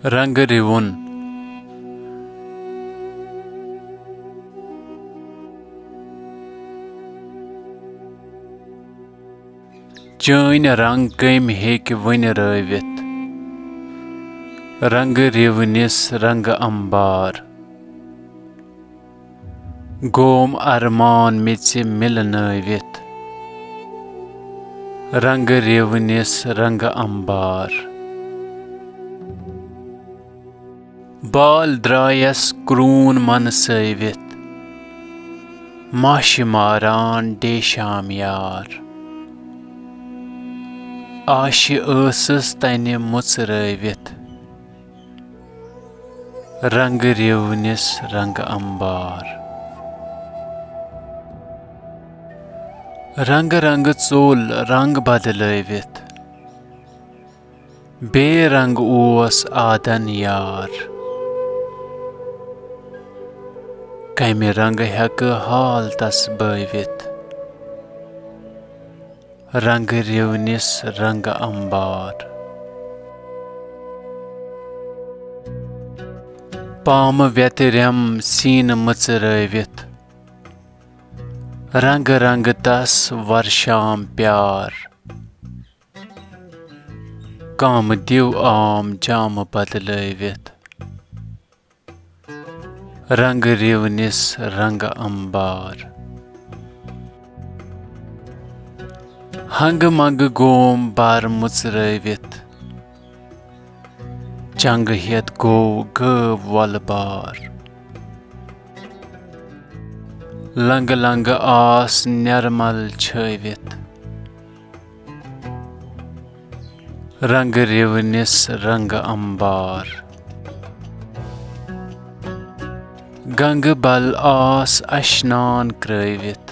रंग रिवुन cheyn रंग कम heyk venyraevith रंग रिवनिस रंग अंबार गोम अरमान मिच मिलनविथ रंग रिवनिस रंग अंबार बाल द्रायस क्रून मन सविथ माश मारान डेशाम यार आश ٲسٕس तनि मुचरविथ रंग रिवनिस रंग अंबार रंग रंग चोल रंग बदलविथ बेरंग ओस आदन यार कमि रंग हक हाल तस बविथ रंग रिवनिस रंग अंबार पाम व्यतिरम सीन मचरविथ रंग रंग तस वर्षाम प्यार काम दिव आम जाम बदलविथ रंग रिवनिस रंग अंबार हंग मंग गोम बार मुचरविथ चंग हेत गो गव वलबार लंग लंग आस निर्मल छविथ रंग रिवनिस रंग अंबार गंग बल आस अशनान क्रविथ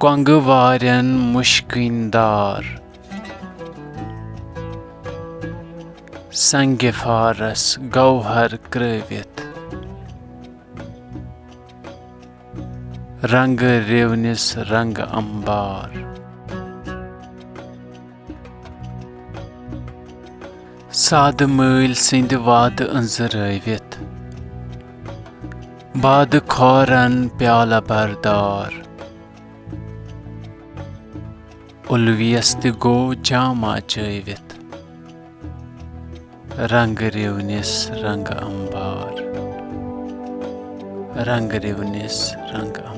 कंग वारन मुश्किनदार संग फारस गौहर क्रविथ रंग रिवनिस रंग अंबार साद मैल सिंध वाद अंजरविथ बाद खौरन प्याला बरदार उल्वियस गो जामा चविथ रंग रिवनिस रंग अंबार रंग रिवनिस रंग अंबार।